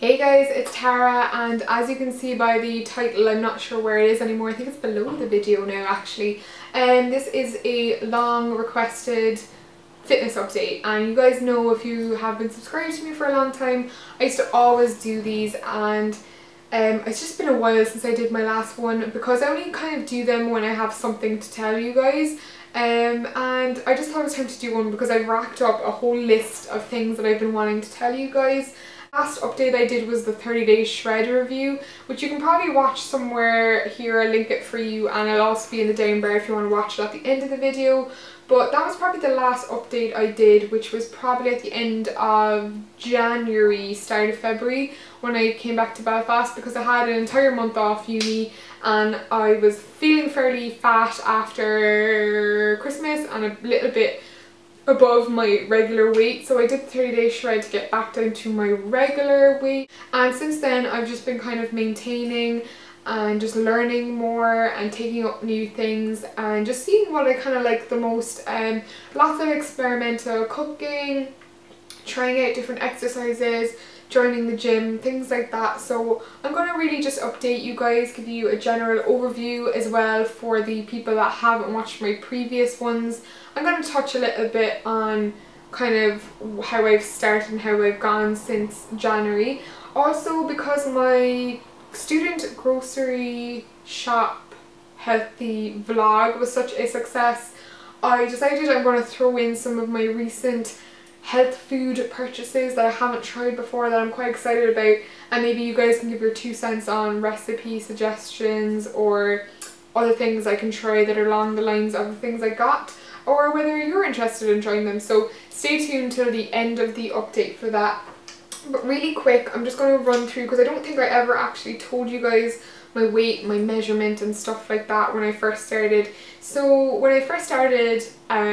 Hey guys, it's Tara, and as you can see by the title, I'm not sure where it is anymore. I think it's below the video now actually. This is a long requested fitness update, and you guys know, if you have been subscribed to me for a long time, I used to always do these, and it's just been a while since I did my last one because I only kind of do them when I have something to tell you guys. And I just thought it was time to do one because I've racked up a whole list of things that I've been wanting to tell you guys. Last update I did was the 30-day shred review, which you can probably watch somewhere here. I'll link it for you, and it'll also be in the down bar if you want to watch it at the end of the video. But that was probably the last update I did, which was probably at the end of January, start of February, when I came back to Belfast, because I had an entire month off uni and I was feeling fairly fat after Christmas and a little bit above my regular weight, so I did the 30-day shred to get back down to my regular weight, and since then I've just been kind of maintaining and just learning more and taking up new things and just seeing what I kind of like the most. Lots of experimental cooking, trying out different exercises, joining the gym, things like that. So I'm going to really just update you guys, give you a general overview as well for the people that haven't watched my previous ones. I'm going to touch a little bit on kind of how I've started and how I've gone since January. Also, because my student grocery shop healthy vlog was such a success, I decided I'm going to throw in some of my recent health food purchases that I haven't tried before that I'm quite excited about, and maybe you guys can give your 2 cents on recipe suggestions or other things I can try that are along the lines of the things I got, or whether you're interested in trying them. So stay tuned till the end of the update for that. But really quick, I'm just going to run through, because I don't think I ever actually told you guys my weight, my measurement and stuff like that when I first started. So when I first started,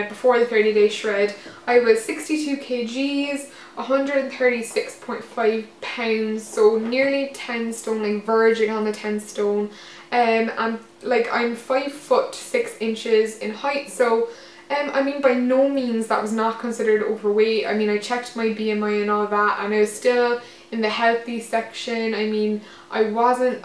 before the 30-day shred, I was 62 kgs, 136.5 pounds, so nearly 10 stone, like verging on the 10 stone. I'm 5'6" in height, so I mean, by no means that was not considered overweight. I mean, I checked my BMI and all that, and I was still in the healthy section. I mean, I wasn't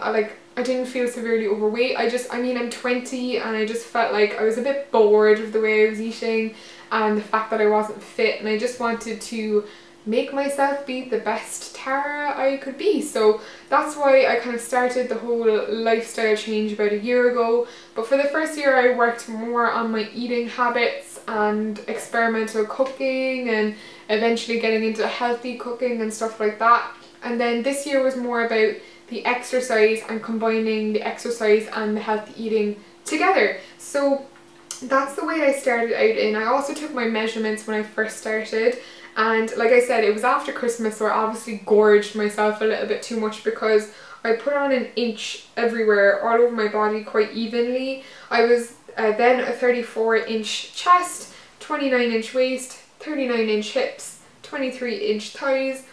I didn't feel severely overweight. I mean, I'm 20 and I just felt like I was a bit bored of the way I was eating and the fact that I wasn't fit, and I just wanted to make myself be the best Tara I could be. So that's why I kind of started the whole lifestyle change about a year ago. But for the first year I worked more on my eating habits and experimental cooking, and eventually getting into healthy cooking and stuff like that. And then this year was more about the exercise and combining the exercise and the healthy eating together. So that's the way I started out in. I also took my measurements when I first started, and like I said, it was after Christmas, so I obviously gorged myself a little bit too much because I put on an inch everywhere, all over my body quite evenly. I was then a 34-inch chest, 29-inch waist, 39-inch hips, 23-inch thighs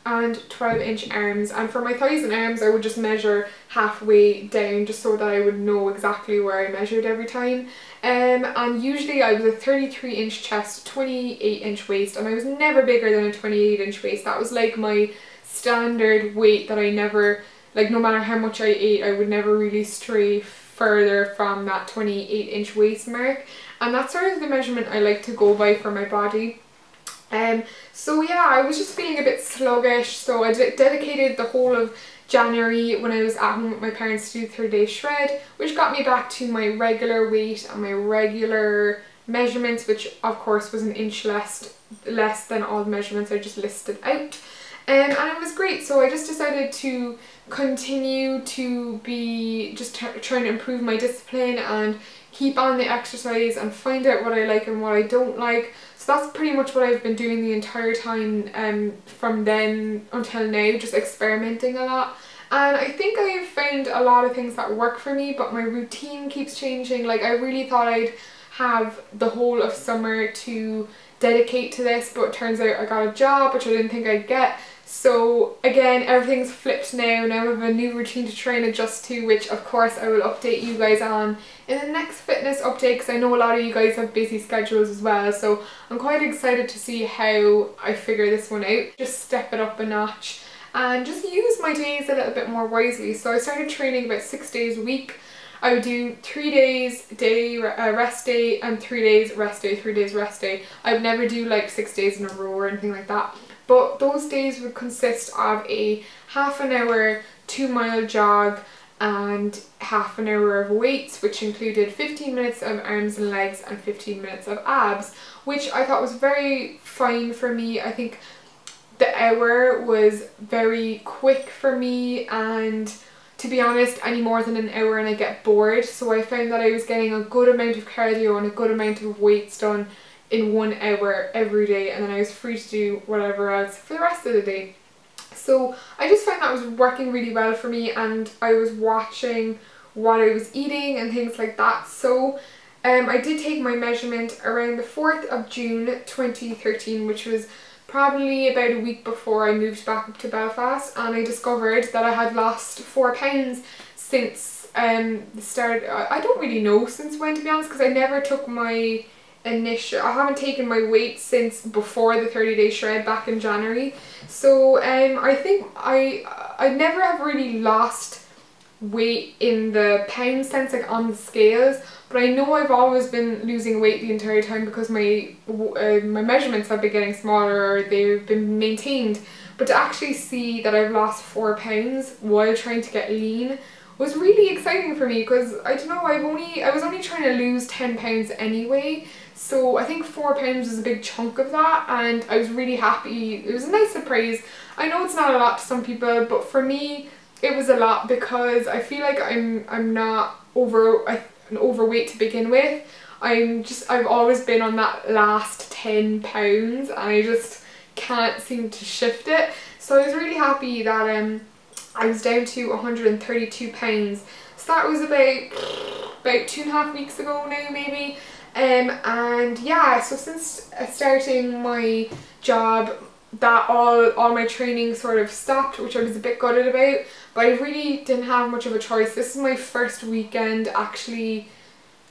and 12-inch arms. And for my thighs and arms I would just measure halfway down just so that I would know exactly where I measured every time. And usually I was a 33-inch chest, 28-inch waist, and I was never bigger than a 28-inch waist. That was like my standard weight that I never, like, no matter how much I ate, I would never really stray further from that 28-inch waist mark. And that's sort of the measurement I like to go by for my body. So yeah, I was just feeling a bit sluggish, so I dedicated the whole of January when I was at home with my parents to do 30-day shred, which got me back to my regular weight and my regular measurements, which of course was an inch less than all the measurements I just listed out. And it was great, so I just decided to continue to be just trying to improve my discipline and keep on the exercise and find out what I like and what I don't like. So that's pretty much what I've been doing the entire time from then until now, just experimenting a lot. And I think I've found a lot of things that work for me, but my routine keeps changing. Like, I really thought I'd have the whole of summer to dedicate to this, but it turns out I got a job, which I didn't think I'd get. So again, everything's flipped now. Now I have a new routine to try and adjust to, which of course I will update you guys on in the next fitness update, because I know a lot of you guys have busy schedules as well. So I'm quite excited to see how I figure this one out. Just step it up a notch. and just use my days a little bit more wisely. So I started training about 6 days a week. I would do 3 days rest day and 3 days rest day, 3 days rest day. I would never do like 6 days in a row or anything like that. But those days would consist of a half an hour 2-mile jog and half an hour of weights, which included 15 minutes of arms and legs and 15 minutes of abs, which I thought was very fine for me. I think the hour was very quick for me, and to be honest, any more than an hour and I get bored. So I found that I was getting a good amount of cardio and a good amount of weights done in 1 hour every day, and then I was free to do whatever else for the rest of the day. So I just found that was working really well for me, and I was watching what I was eating and things like that. So I did take my measurement around the 4th of June 2013, which was probably about a week before I moved back up to Belfast, and I discovered that I had lost 4 pounds since the start. I don't really know since when, to be honest, because I never took my I haven't taken my weight since before the 30-day shred back in January. So I think I never have really lost weight in the pound sense, like on the scales, but I know I've always been losing weight the entire time because my measurements have been getting smaller, or they've been maintained. But to actually see that I've lost 4 pounds while trying to get lean was really exciting for me, because I don't know, I was only trying to lose 10 pounds anyway. So I think 4 pounds was a big chunk of that, and I was really happy. It was a nice surprise. I know it's not a lot to some people, but for me it was a lot, because I feel like I'm not overweight to begin with. I've always been on that last 10 pounds and I just can't seem to shift it. So I was really happy that I was down to 132 pounds. So that was about 2.5 weeks ago now, maybe. And yeah, so since starting my job, that all my training sort of stopped, which I was a bit gutted about, but I really didn't have much of a choice. This is my first weekend actually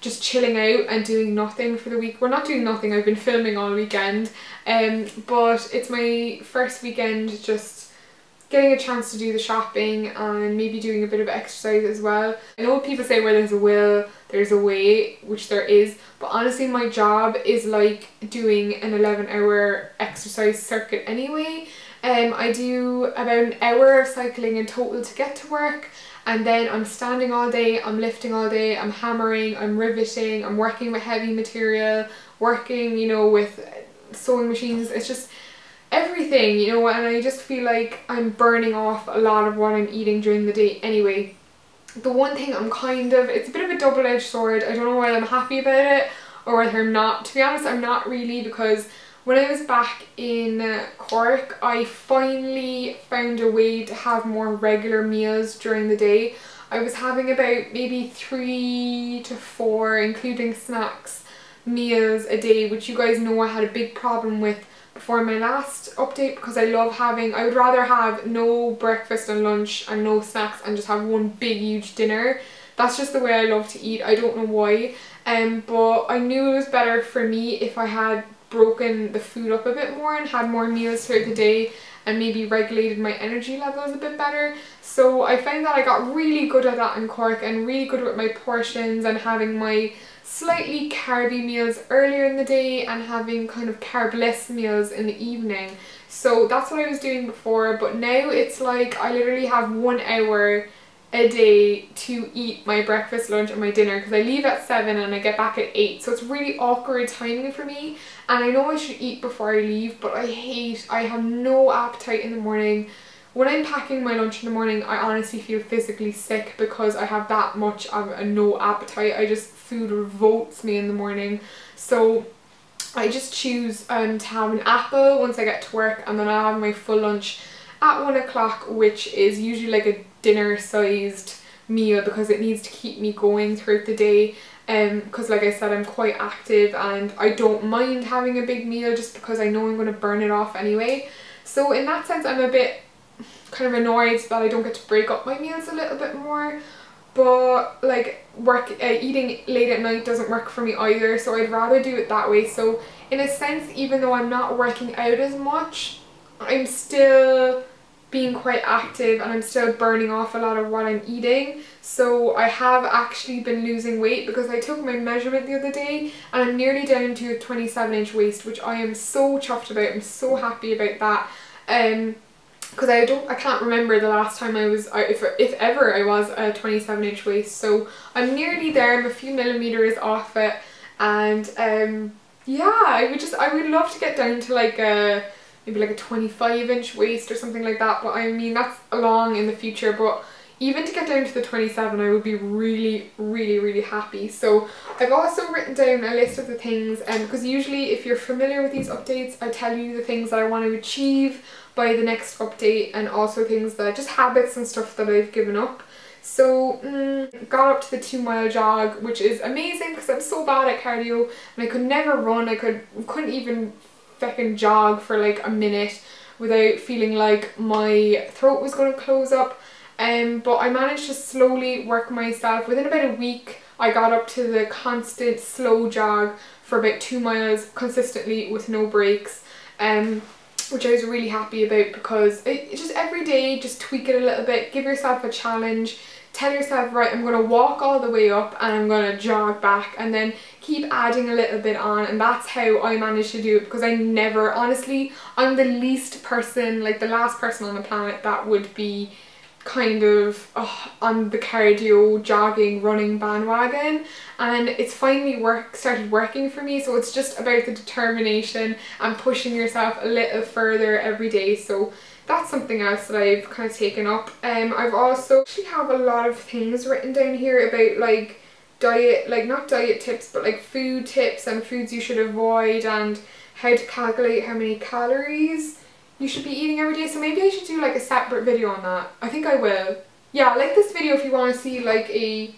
just chilling out and doing nothing for the week. We're not doing nothing, I've been filming all weekend, but it's my first weekend just getting a chance to do the shopping and maybe doing a bit of exercise as well. I know people say where there's a will, there's a way, which there is, but honestly my job is like doing an 11-hour exercise circuit anyway. I do about an hour of cycling in total to get to work, and then I'm standing all day, I'm lifting all day, I'm hammering, I'm riveting, I'm working with heavy material, working, you know, with sewing machines. It's just everything, you know, and I just feel like I'm burning off a lot of what I'm eating during the day anyway. The one thing it's a bit of a double-edged sword. I don't know whether I'm happy about it or whether I'm not. To be honest, I'm not really, because when I was back in Cork, I finally found a way to have more regular meals during the day. I was having about maybe 3 to 4, including snacks, meals a day, which you guys know I had a big problem with before my last update, because I would rather have no breakfast and lunch and no snacks and just have one big huge dinner. That's just the way I love to eat. I don't know why, but I knew it was better for me if I had broken the food up a bit more and had more meals throughout the day and maybe regulated my energy levels a bit better. So I found that I got really good at that in Cork, and really good with my portions and having my slightly carby meals earlier in the day and having kind of carbless meals in the evening. So that's what I was doing before, but now it's like I literally have 1 hour a day to eat my breakfast, lunch and my dinner, because I leave at 7 and I get back at 8, so it's really awkward timing for me. And I know I should eat before I leave, but I have no appetite in the morning. When I'm packing my lunch in the morning, I honestly feel physically sick because I have that much of a no appetite. Food revolts me in the morning. So I just choose to have an apple once I get to work, and then I have my full lunch at 1 o'clock, which is usually like a dinner sized meal, because it needs to keep me going throughout the day. Because like I said, I'm quite active and I don't mind having a big meal just because I know I'm going to burn it off anyway. So in that sense, I'm a bit kind of annoyed that I don't get to break up my meals a little bit more, but like eating late at night doesn't work for me either, so I'd rather do it that way. So in a sense, even though I'm not working out as much, I'm still being quite active and I'm still burning off a lot of what I'm eating. So I have actually been losing weight because I took my measurement the other day and I'm nearly down to a 27-inch waist, which I am so chuffed about. I'm so happy about that. Because I can't remember the last time if ever I was a 27-inch waist. So I'm nearly there. I'm a few millimeters off it, and yeah, I would love to get down to like maybe like a 25-inch waist or something like that, but I mean that's long in the future. But even to get down to the 27, I would be really happy. So I've also written down a list of the things, because usually if you're familiar with these updates, I tell you the things that I want to achieve by the next update, and also things that just habits and stuff that I've given up. So got up to the 2-mile jog, which is amazing because I'm so bad at cardio and I could never run. I couldn't even feckin' jog for like a minute without feeling like my throat was going to close up. But I managed to slowly work myself. Within about a week I got up to the constant slow jog for about 2 miles consistently with no breaks, which I was really happy about, because it's just every day just tweak it a little bit, give yourself a challenge, tell yourself, right, I'm going to walk all the way up and I'm going to jog back, and then keep adding a little bit on. And that's how I managed to do it, because I never, honestly, I'm the least person, like the last person on the planet that would be kind of on the cardio, jogging, running bandwagon, and it's finally started working for me. So it's just about the determination and pushing yourself a little further every day. So that's something else that I've kind of taken up. I've also actually have a lot of things written down here about like diet, like not diet tips, but like food tips and foods you should avoid, and how to calculate how many calories you should be eating every day. So maybe I should do like a separate video on that. I think I will. Yeah, like this video if you want to see like a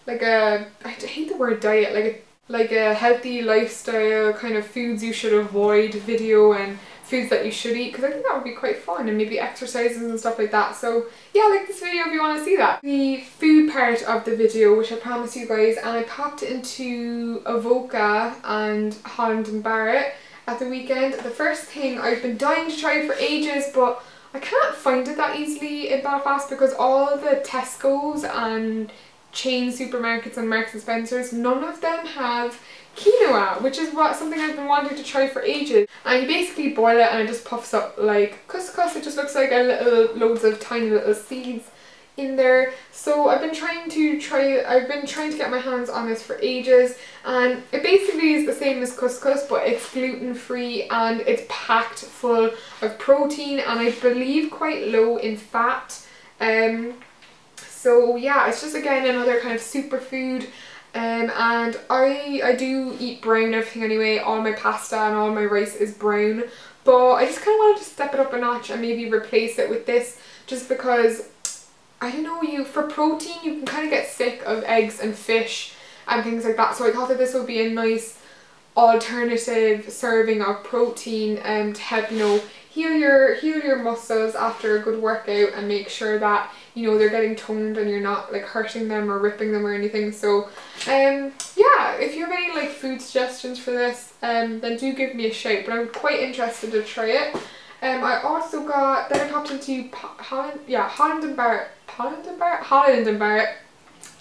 I hate the word diet, like a healthy lifestyle kind of foods you should avoid video, and foods that you should eat, because I think that would be quite fun, and maybe exercises and stuff like that. So yeah, like this video if you want to see that. The food part of the video, which I promised you guys, and I popped into Avoca and Holland and Barrett at the weekend. The first thing I've been dying to try for ages, but I can't find it that easily in Belfast because all the Tesco's and chain supermarkets and Marks and Spencer's, none of them have quinoa, which is something I've been wanting to try for ages. And you basically boil it and it just puffs up like couscous. It just looks like loads of tiny little seeds in there. So I've been trying to get my hands on this for ages, and it basically is the same as couscous, but it's gluten-free and it's packed full of protein, and I believe quite low in fat. So yeah, it's just again another kind of superfood. And I do eat brown everything anyway. All my pasta and all my rice is brown, but I just kind of wanted to step it up a notch and maybe replace it with this, just because I don't know, for protein you can kind of get sick of eggs and fish and things like that. So I thought that this would be a nice alternative serving of protein to help, you know, heal your muscles after a good workout, and make sure that, you know, they're getting toned and you're not like hurting them or ripping them or anything. So yeah, if you have any like food suggestions for this, then do give me a shout, but I'm quite interested to try it. I also got, then I popped into Holland and Barrett,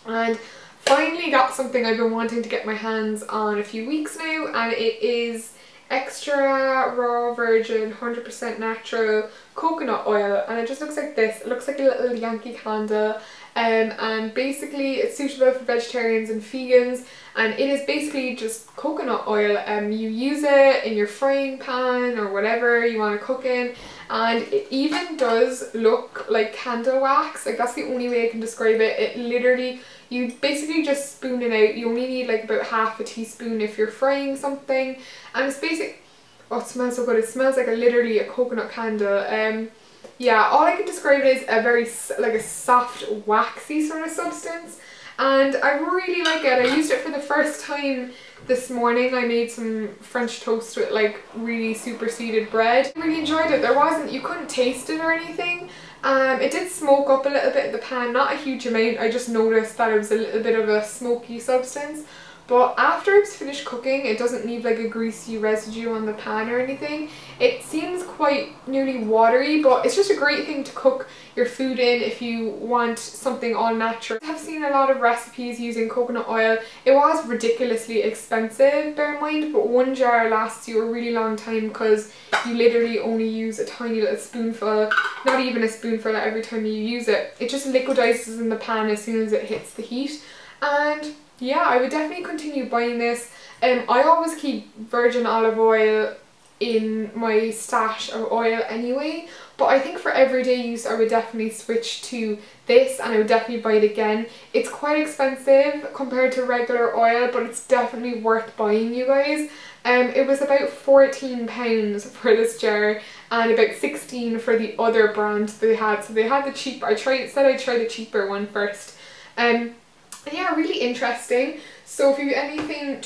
and finally got something I've been wanting to get my hands on a few weeks now, and it is extra raw virgin 100% natural coconut oil, and it just looks like this. It looks like a little Yankee candle, and basically it's suitable for vegetarians and vegans, and it is basically just coconut oil. You use it in your frying pan or whatever you want to cook in, and it even does look like candle wax. Like, that's the only way I can describe it. It literally, you basically just spoon it out. You only need like about half a teaspoon if you're frying something, and it's basic. Oh, it smells so good. It smells like literally a coconut candle. Yeah, all I can describe it is a very like a soft waxy sort of substance, and I really like it. I used it for the first time this morning. I made some French toast with like really super seeded bread. I really enjoyed it. You couldn't taste it or anything. It did smoke up a little bit in the pan, not a huge amount. I just noticed that it was a little bit of a smoky substance, but after it's finished cooking, it doesn't leave like a greasy residue on the pan or anything. It seems quite nearly watery, but it's just a great thing to cook your food in if you want something all natural. I have seen a lot of recipes using coconut oil. It was ridiculously expensive, bear in mind, but one jar lasts you a really long time because you literally only use a tiny little spoonful, not even a spoonful every time you use it. It just liquidizes in the pan as soon as it hits the heat. And yeah, I would definitely continue buying this. I always keep virgin olive oil in my stash of oil anyway, but I think for everyday use I would definitely switch to this, and I would definitely buy it again. It's quite expensive compared to regular oil, but it's definitely worth buying, you guys. It was about £14 for this jar and about 16 for the other brand they had. So they had the cheap, said I'd try the cheaper one first. And yeah, really interesting. So if you have anything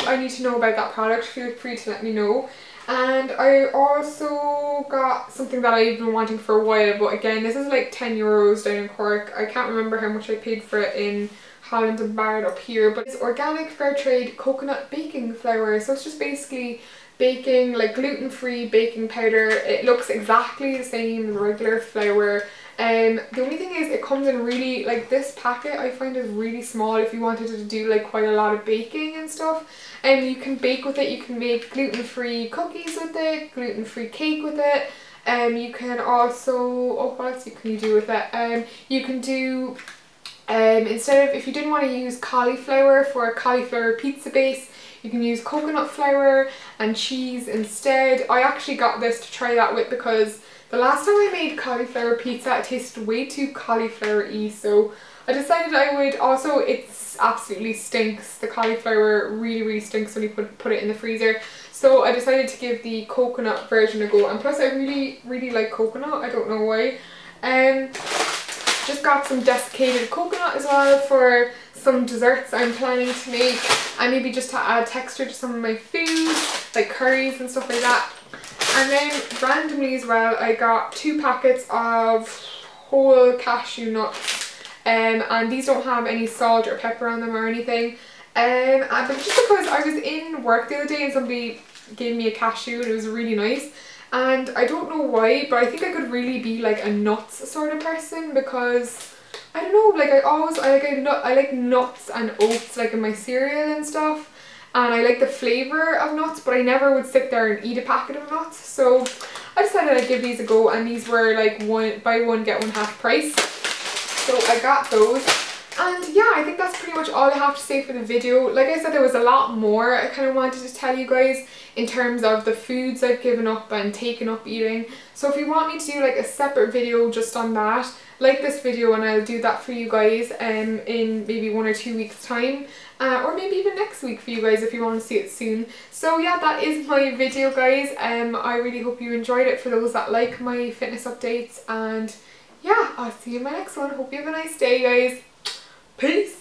I need to know about that product, feel free to let me know. And I also got something that I've been wanting for a while, but again, this is like €10 down in Cork. I can't remember how much I paid for it in Holland and Barrett up here, but it's organic fair trade coconut baking flour. So it's just basically baking, like gluten-free baking powder. It looks exactly the same as regular flour. The only thing is it comes in really, like this packet I find is really small if you wanted to do like quite a lot of baking and stuff. And you can bake with it, you can make gluten-free cookies with it, gluten-free cake with it. You can also, oh what else can you do with it? You can do, instead of, if you didn't want to use cauliflower for a cauliflower pizza base, you can use coconut flour and cheese instead. I actually got this to try that with because the last time I made cauliflower pizza it tasted way too cauliflower-y, so I decided I would. Also, it absolutely stinks. The cauliflower really stinks when you put it in the freezer. So I decided to give the coconut version a go, and plus I really like coconut, I don't know why. Just got some desiccated coconut as well for some desserts I'm planning to make, and maybe just to add texture to some of my food, like curries and stuff like that. And then randomly as well, I got 2 packets of whole cashew nuts, and these don't have any salt or pepper on them or anything. But just because I was in work the other day and somebody gave me a cashew and it was really nice, and I don't know why, but I think I could really be like a nuts sort of person, because I don't know, like I like nuts and oats like in my cereal and stuff. And I like the flavour of nuts, but I never would sit there and eat a packet of nuts. So I decided I'd give these a go, and these were like buy one get one half price. So I got those. And yeah, I think that's pretty much all I have to say for the video. Like I said, there was a lot more I kind of wanted to tell you guys in terms of the foods I've given up and taken up eating. So if you want me to do like a separate video just on that, like this video, and I'll do that for you guys in maybe 1 or 2 weeks time. Or maybe even next week for you guys if you want to see it soon. So yeah, that is my video, guys. I really hope you enjoyed it, for those that like my fitness updates. And yeah, I'll see you in my next one. Hope you have a nice day, guys. Peace!